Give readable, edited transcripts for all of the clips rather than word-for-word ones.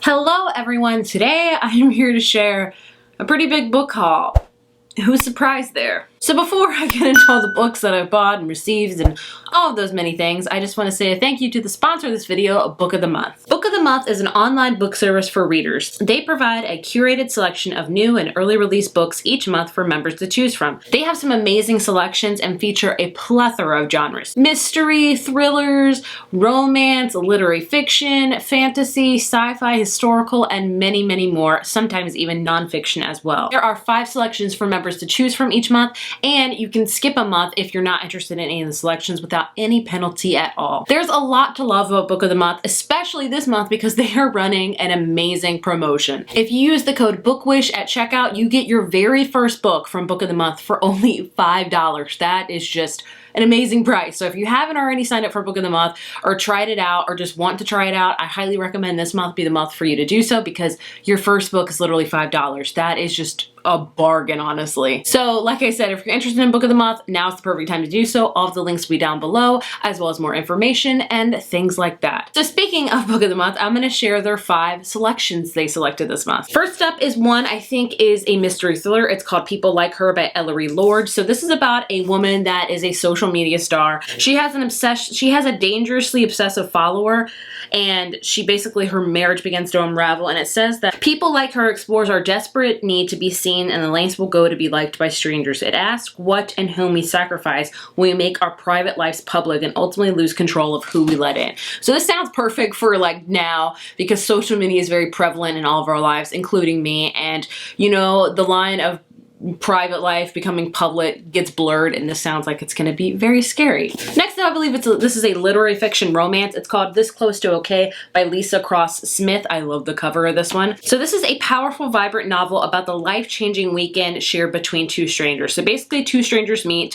Hello everyone, today I am here to share a pretty big book haul. Who's surprised there? So before I get into all the books that I've bought and received and all of those many things, I just want to say a thank you to the sponsor of this video, Book of the Month. Book of the Month is an online book service for readers. They provide a curated selection of new and early release books each month for members to choose from. They have some amazing selections and feature a plethora of genres. Mystery, thrillers, romance, literary fiction, fantasy, sci-fi, historical, and many, many more, sometimes even nonfiction as well. There are 5 selections for members to choose from each month, and you can skip a month if you're not interested in any of the selections without any penalty at all. There's a lot to love about Book of the Month, especially this month because they are running an amazing promotion. If you use the code BOOKWISH at checkout, you get your very first book from Book of the Month for only $5. That is just an amazing price. So if you haven't already signed up for Book of the Month or tried it out or just want to try it out, I highly recommend this month be the month for you to do so because your first book is literally $5. That is just a bargain, honestly. So like I said, if you're interested in Book of the Month, now's the perfect time to do so. All of the links will be down below, as well as more information and things like that. So speaking of Book of the Month, I'm going to share their 5 selections they selected this month. First up is one I think is a mystery thriller. It's called People Like Her by Ellery Lord. So this is about a woman that is a social media star. She has an obsession. She has a dangerously obsessive follower, and her marriage begins to unravel. And it says that People Like Her explores our desperate need to be seen and the lengths we'll go to be liked by strangers. It asks what and whom we sacrifice when we make our private lives public and ultimately lose control of who we let in. So this sounds perfect for like now because social media is very prevalent in all of our lives, including me. And you know, the line of private life becoming public gets blurred, and this sounds like it's going to be very scary. Next up, I believe this is a literary fiction romance. It's called This Close to Okay by Lisa Cross Smith. I love the cover of this one. So this is a powerful, vibrant novel about the life-changing weekend shared between 2 strangers. So basically 2 strangers meet.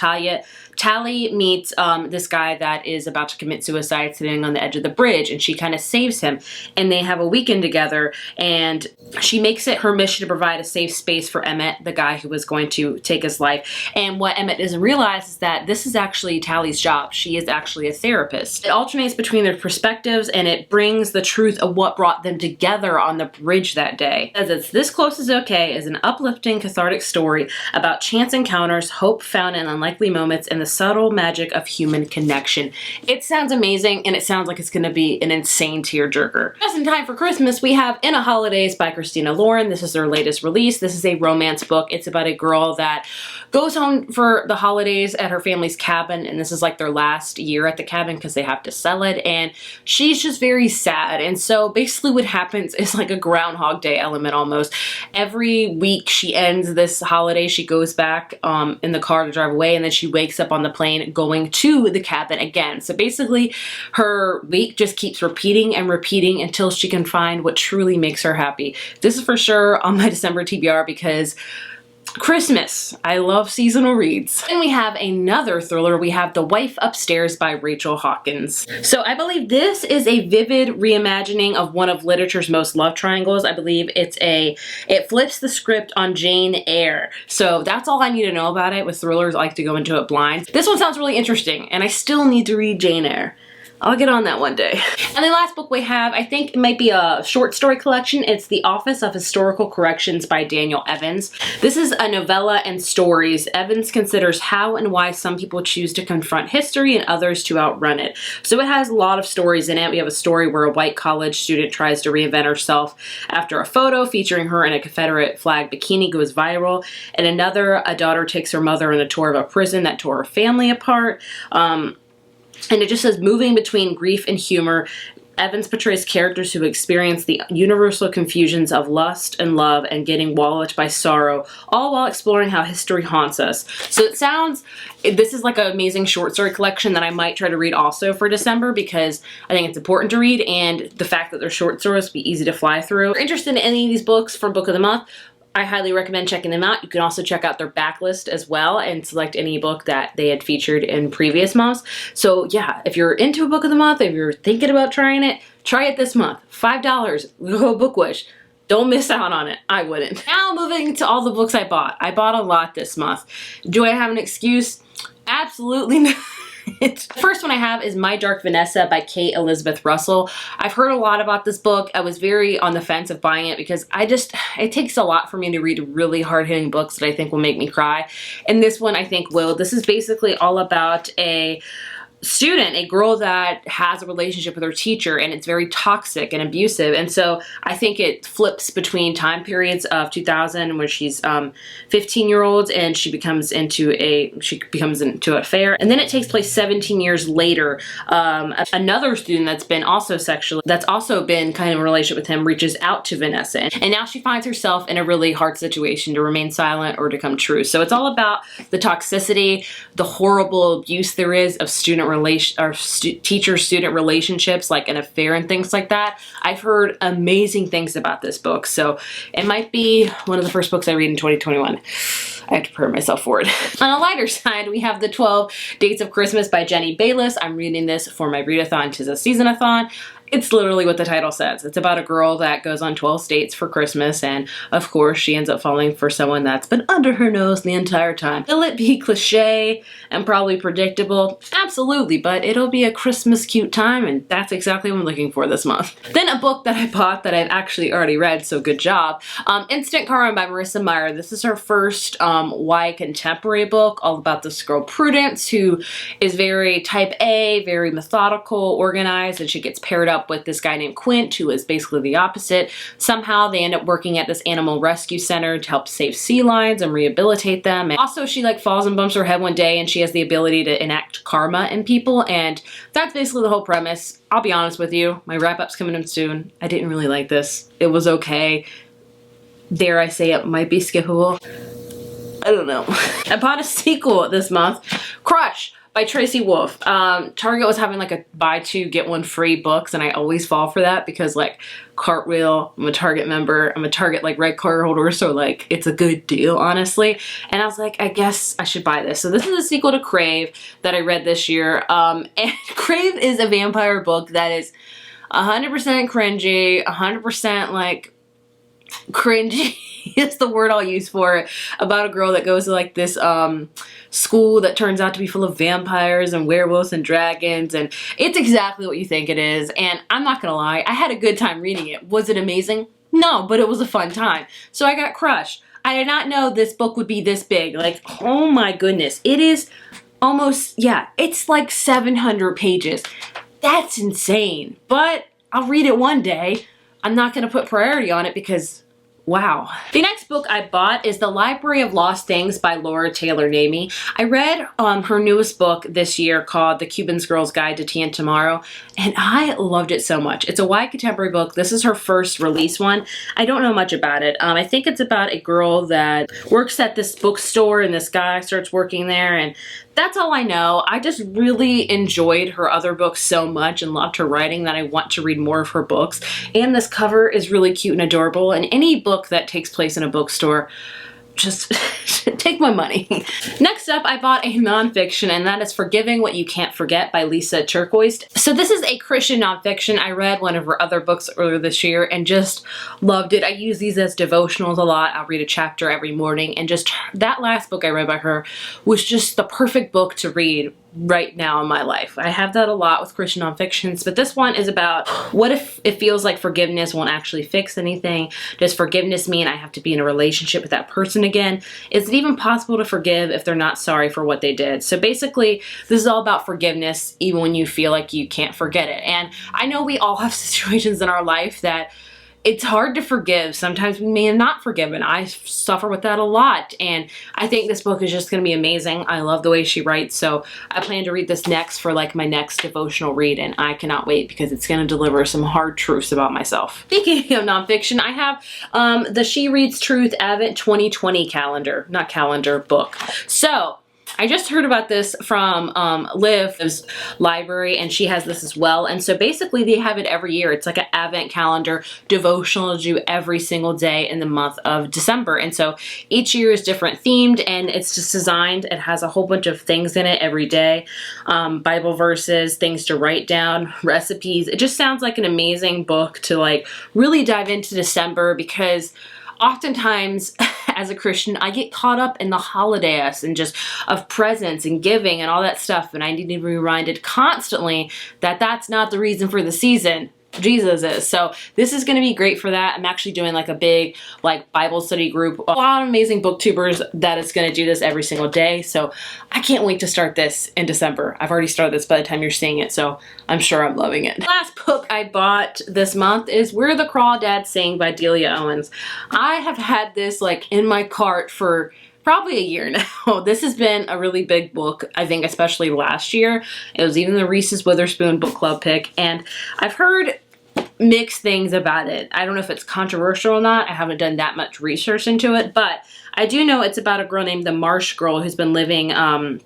Tally meets this guy that is about to commit suicide sitting on the edge of the bridge, and she kind of saves him, and they have a weekend together, and she makes it her mission to provide a safe space for Emmett, the guy who was going to take his life. And what Emmett doesn't realize is that this is actually Tally's job. She is actually a therapist. It alternates between their perspectives, and it brings the truth of what brought them together on the bridge that day. As it's This Close is Okay is an uplifting, cathartic story about chance encounters, hope found in unlikely moments, and the subtle magic of human connection. It sounds amazing, and it sounds like it's going to be an insane tearjerker. Just in time for Christmas, we have In a Holidays by Christina Lauren. This is their latest release. This is a romance book. It's about a girl that goes home for the holidays at her family's cabin, and this is like their last year at the cabin because they have to sell it, and she's just very sad. And so basically what happens is like a Groundhog Day element almost. Every week she ends this holiday, she goes back in the car to drive away, and then she wakes up on the plane going to the cabin again. So basically her week just keeps repeating and repeating until she can find what truly makes her happy. This is for sure on my December TBR because Christmas. I love seasonal reads. Then we have another thriller. We have The Wife Upstairs by Rachel Hawkins. So I believe this is a vivid reimagining of one of literature's most love triangles. I believe it flips the script on Jane Eyre. So that's all I need to know about it. With thrillers, I like to go into it blind. This one sounds really interesting, and I still need to read Jane Eyre. I'll get on that one day. And the last book we have, I think it might be a short story collection. It's The Office of Historical Corrections by Daniel Evans. This is a novella and stories. Evans considers how and why some people choose to confront history and others to outrun it. So it has a lot of stories in it. We have a story where a white college student tries to reinvent herself after a photo featuring her in a Confederate flag bikini goes viral. And another, a daughter takes her mother on a tour of a prison that tore her family apart. And it just says, moving between grief and humor, Evans portrays characters who experience the universal confusions of lust and love and getting walloped by sorrow, all while exploring how history haunts us. So this is like an amazing short story collection that I might try to read also for December because I think it's important to read, and the fact that they're short stories will be easy to fly through. If you're interested in any of these books from Book of the Month, I highly recommend checking them out. You can also check out their backlist as well and select any book that they had featured in previous months. So yeah, if you're into a Book of the Month, if you're thinking about trying it, try it this month. $5. Go BookWish. Don't miss out on it. I wouldn't. Now moving to all the books I bought. I bought a lot this month. Do I have an excuse? Absolutely not. it. The first one I have is My Dark Vanessa by Kate Elizabeth Russell. I've heard a lot about this book. I was very on the fence of buying it because it takes a lot for me to read really hard-hitting books that I think will make me cry. And this one I think will. This is basically all about a student, a girl that has a relationship with her teacher, and it's very toxic and abusive. And so I think it flips between time periods of 2000 where she's 15-year-olds and she becomes into an affair, and then it takes place 17 years later. Another student that's also been kind of in a relationship with him reaches out to Vanessa, and now she finds herself in a really hard situation to remain silent or to come true. So it's all about the toxicity, the horrible abuse there is of teacher-student relationships, like an affair and things like that. I've heard amazing things about this book, so it might be one of the first books I read in 2021. I have to prepare myself for it. On a lighter side, we have The 12 Dates of Christmas by Jenny Bayless. I'm reading this for my readathon. 'Tis a season-a-thon. It's literally what the title says. It's about a girl that goes on 12 dates for Christmas, and of course she ends up falling for someone that's been under her nose the entire time. Will it be cliche and probably predictable? Absolutely, but it'll be a Christmas cute time, and that's exactly what I'm looking for this month. Then a book that I bought that I've actually already read, so good job. Instant Karma by Marissa Meyer. This is her first YA contemporary book, all about this girl Prudence, who is very type A, very methodical, organized, and she gets paired up with this guy named Quint, who is basically the opposite. Somehow they end up working at this animal rescue center to help save sea lions and rehabilitate them. And also she like falls and bumps her head one day, and she has the ability to enact karma in people, and that's basically the whole premise. I'll be honest with you, my wrap-up's coming in soon. I didn't really like this. It was okay. Dare I say it might be skippable? I don't know. I bought a sequel this month, Crush by Tracy Wolff. Target was having like a buy two get one free books, and I always fall for that because like Cartwheel, I'm a Target member, I'm a Target like red card holder, so like it's a good deal honestly. And I was like, I guess I should buy this. So this is a sequel to Crave that I read this year. And Crave is a vampire book that is 100% cringy, 100% like cringy is the word I'll use for it, about a girl that goes to like this school that turns out to be full of vampires and werewolves and dragons, and it's exactly what you think it is. And I'm not gonna lie, I had a good time reading it. Was it amazing? No, but it was a fun time. So I got crushed. I did not know this book would be this big. Like, oh my goodness, it is almost, yeah, it's like 700 pages. That's insane, but I'll read it one day. I'm not gonna put priority on it because wow. The next book I bought is The Library of Lost Things by Laura Taylor Namey. I read her newest book this year called The Cuban Girl's Guide to Tea and Tomorrow, and I loved it so much. It's a YA contemporary book. This is her first release one. I don't know much about it. I think it's about a girl that works at this bookstore, and this guy starts working there, and that's all I know. I just really enjoyed her other books so much and loved her writing that I want to read more of her books. And this cover is really cute and adorable, and any book that takes place in a bookstore, just take my money. Next up, I bought a nonfiction, and that is Forgiving What You Can't Forget by Lisa Turquoise. So this is a Christian nonfiction. I read one of her other books earlier this year and just loved it. I use these as devotionals a lot. I'll read a chapter every morning, and just that last book I read by her was just the perfect book to read right now in my life. I have that a lot with Christian nonfictions, but this one is about what if it feels like forgiveness won't actually fix anything? Does forgiveness mean I have to be in a relationship with that person again? Is it even possible to forgive if they're not sorry for what they did? So basically, this is all about forgiveness, even when you feel like you can't forget it. And I know we all have situations in our life that it's hard to forgive. Sometimes we may have not forgiven. I suffer with that a lot, and I think this book is just going to be amazing. I love the way she writes, so I plan to read this next for like my next devotional read, and I cannot wait because it's going to deliver some hard truths about myself. Speaking of nonfiction, I have the She Reads Truth Advent 2020 calendar, not calendar, book. So I just heard about this from Liv's library, and she has this as well. And so basically they have it every year. It's like an advent calendar devotional to do every single day in the month of December. And so each year is different themed, and it's just designed. It has a whole bunch of things in it every day. Bible verses, things to write down, recipes. It just sounds like an amazing book to like really dive into December, because oftentimes as a Christian, I get caught up in the holidays and just of presents and giving and all that stuff. And I need to be reminded constantly that that's not the reason for the season. Jesus is. So this is going to be great for that. I'm actually doing like a big like Bible study group. A lot of amazing booktubers that is going to do this every single day. So I can't wait to start this in December. I've already started this by the time you're seeing it, so I'm sure I'm loving it. The last book I bought this month is Where the Crawdads Sing by Delia Owens. I have had this like in my cart for probably a year now. This has been a really big book, I think, especially last year. It was even the Reese's Witherspoon book club pick, and I've heard mixed things about it. I don't know if it's controversial or not. I haven't done that much research into it, but I do know it's about a girl named the Marsh Girl who's been living in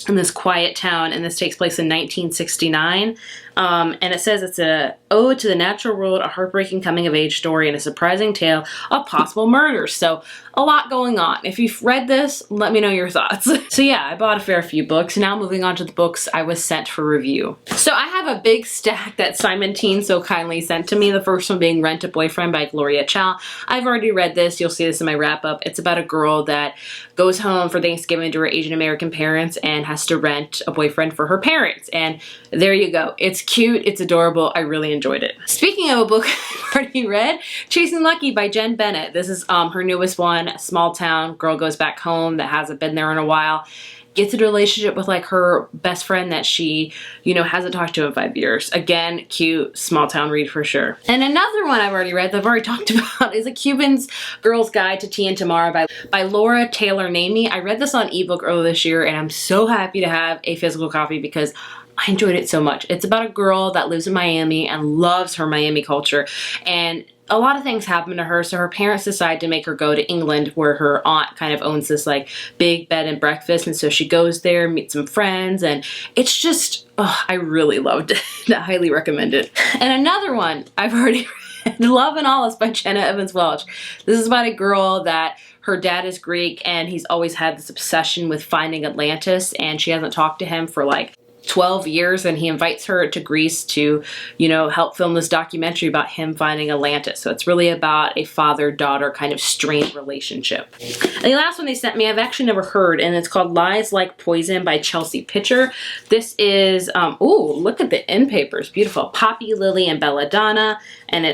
this quiet town, and this takes place in 1969. And it says it's a ode to the natural world, a heartbreaking coming-of-age story, and a surprising tale of possible murders. So a lot going on. If you've read this, let me know your thoughts. So yeah, I bought a fair few books. Now moving on to the books I was sent for review. So I have a big stack that Simon Teen so kindly sent to me. The first one being Rent a Boyfriend by Gloria Chow. I've already read this. You'll see this in my wrap-up. It's about a girl that goes home for Thanksgiving to her Asian American parents and has to rent a boyfriend for her parents. And there you go. It's cute. It's adorable. I really enjoyed it. Speaking of a book I've already read, Chasing Lucky by Jen Bennett. This is her newest one. A small town girl goes back home that hasn't been there in a while. Gets in a relationship with like her best friend that she, hasn't talked to in 5 years. Again, cute, small town read for sure. And another one I've already read that I've already talked about is A Cuban's Girl's Guide to Tea and Tomorrow by Laura Taylor Namey. I read this on ebook earlier this year, and I'm so happy to have a physical copy because I enjoyed it so much. It's about a girl that lives in Miami and loves her Miami culture, and a lot of things happen to her, so her parents decide to make her go to England, where her aunt kind of owns this like big bed and breakfast, and so she goes there, meets some friends, and it's just, I really loved it. I highly recommend it. And another one I've already read, Love and All Is by Jenna Evans Welch. This is about a girl that her dad is Greek, and he's always had this obsession with finding Atlantis, and she hasn't talked to him for like 12 years, and he invites her to Greece to, help film this documentary about him finding Atlantis. So it's really about a father-daughter kind of strained relationship. And the last one they sent me, I've actually never heard, and it's called Lies Like Poison by Chelsea Pitcher. This is, look at the end papers, beautiful. Poppy, Lily, and Belladonna, and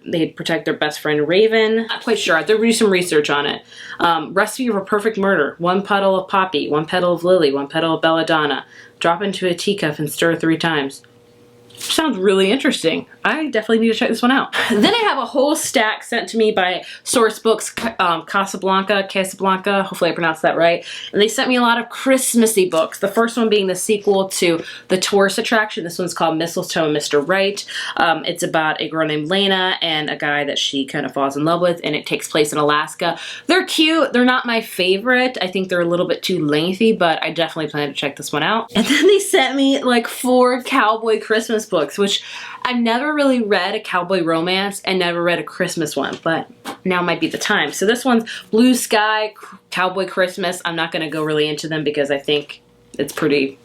they protect their best friend Raven. Not quite sure, I have to do some research on it. Recipe for a Perfect Murder: 1 petal of Poppy, 1 petal of Lily, 1 petal of Belladonna. Drop into a teacup and stir 3 times. Sounds really interesting. I definitely need to check this one out. Then I have a whole stack sent to me by Source Books, Casablanca, hopefully I pronounced that right. And they sent me a lot of Christmassy books. The first one being the sequel to the tourist attraction. This one's called Mistletoe and Mr. Right. It's about a girl named Lena and a guy that she kind of falls in love with, and it takes place in Alaska. They're cute. They're not my favorite. I think they're a little bit too lengthy, but I definitely plan to check this one out. And then they sent me like 4 cowboy Christmas books, which I've never really read a cowboy romance and never read a Christmas one, but now might be the time. So this one's Blue Sky, Cowboy Christmas. I'm not going to go really into them because I think it's pretty,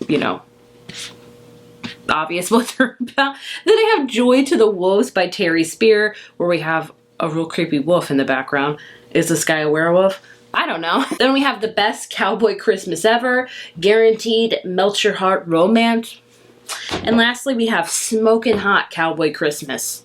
obvious what they're about. Then I have Joy to the Wolves by Terry Spear, where we have a real creepy wolf in the background. Is this guy a werewolf? I don't know. Then we have The Best Cowboy Christmas Ever, Guaranteed Melt Your Heart Romance. And lastly, we have Smokin' Hot Cowboy Christmas.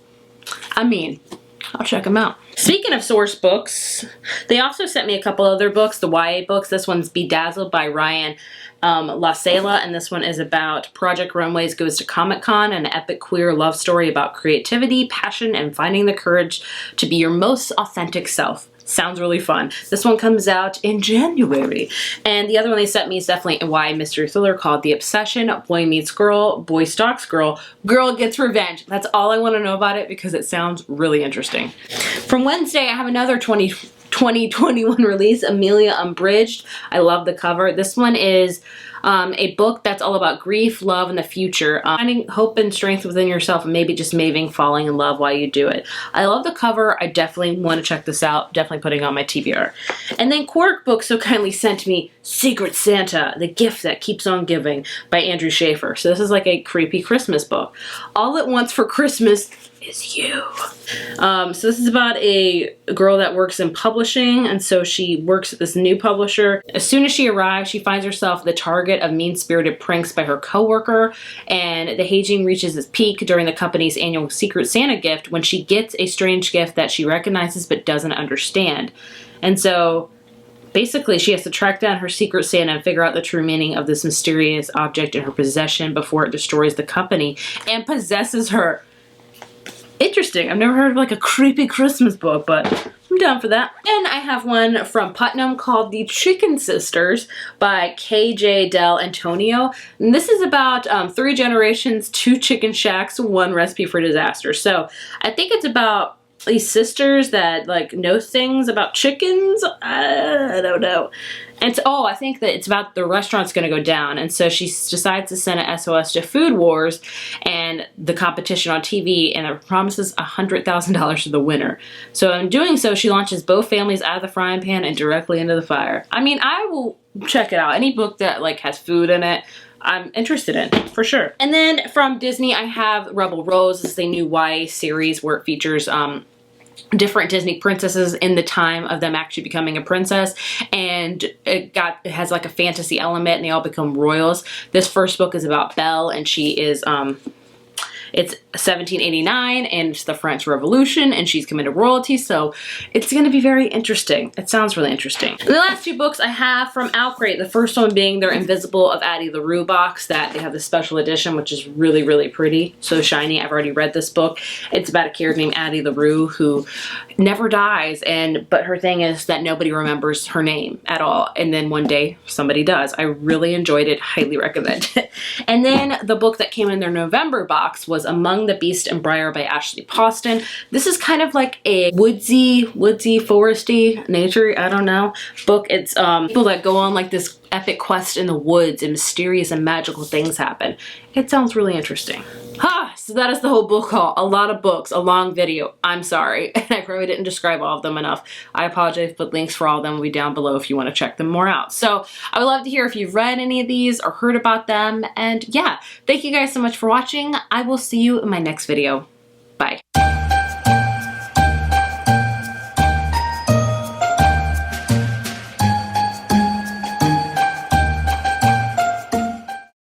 I'll check them out. Speaking of Source Books, they also sent me a couple other books, the YA books. This one's Bedazzled by Ryan LaSala, and this one is about Project Runways Goes to Comic-Con, an epic queer love story about creativity, passion, and finding the courage to be your most authentic self. Sounds really fun. This one comes out in January. And the other one they sent me is definitely a YA mystery thriller called The Obsession. Boy meets girl, boy stalks girl, girl gets revenge. That's all I want to know about it because it sounds really interesting. From Wednesday, I have another 2021 release, Amelia Unbridged. I love the cover. This one is a book that's all about grief, love, and the future. Finding hope and strength within yourself, and maybe just falling in love while you do it. I love the cover. I definitely want to check this out. Definitely putting on my TBR. And then Quark Books so kindly sent me Secret Santa, The Gift That Keeps on Giving by Andrew Schaefer. So this is like a creepy Christmas book. All at Once for Christmas is you. So this is about a girl that works in publishing, and so she works at this new publisher. As soon as she arrives, she finds herself the target of mean-spirited pranks by her coworker, and the hazing reaches its peak during the company's annual Secret Santa gift when she gets a strange gift that she recognizes but doesn't understand. And so basically, she has to track down her Secret Santa and figure out the true meaning of this mysterious object in her possession before it destroys the company and possesses her. Interesting. I've never heard of like a creepy Christmas book, but I'm down for that. And I have one from Putnam called The Chicken Sisters by K.J. Del Antonio. And this is about 3 generations, 2 chicken shacks, 1 recipe for disaster. So I think it's about these sisters that like know things about chickens. I don't know. And so, I think that it's about the restaurant's going to go down, and so she decides to send an SOS to Food Wars and the competition on TV, and it promises $100,000 to the winner. So in doing so, she launches both families out of the frying pan and directly into the fire. I mean, I will check it out. Any book that like has food in it, I'm interested in, for sure. And then from Disney, I have Rebel Rose. This is a new YA series where it features different Disney princesses in the time of them actually becoming a princess, and it has like a fantasy element, and they all become royals. This first book is about Belle, and she is it's 1789, and it's the French Revolution, and she's coming to royalty, so it's going to be very interesting. It sounds really interesting. And the last 2 books I have from Outcrate, the first one being their Invisible of Addie LaRue box that they have the special edition, which is really, really pretty. So shiny. I've already read this book. It's about a character named Addie LaRue who never dies, but her thing is that nobody remembers her name at all, and then one day somebody does. I really enjoyed it. Highly recommend it. And then the book that came in their November box was Among the Beast and Briar by Ashley Poston. This is kind of like a woodsy, foresty, nature, I don't know, book. It's people that go on like this epic quest in the woods, and mysterious and magical things happen. It sounds really interesting. So that is the whole book haul. A lot of books, a long video. I'm sorry. And I probably didn't describe all of them enough. I apologize, but links for all of them will be down below if you want to check them more out. So I would love to hear if you've read any of these or heard about them. And yeah, thank you guys so much for watching. I will see you in my next video. Bye.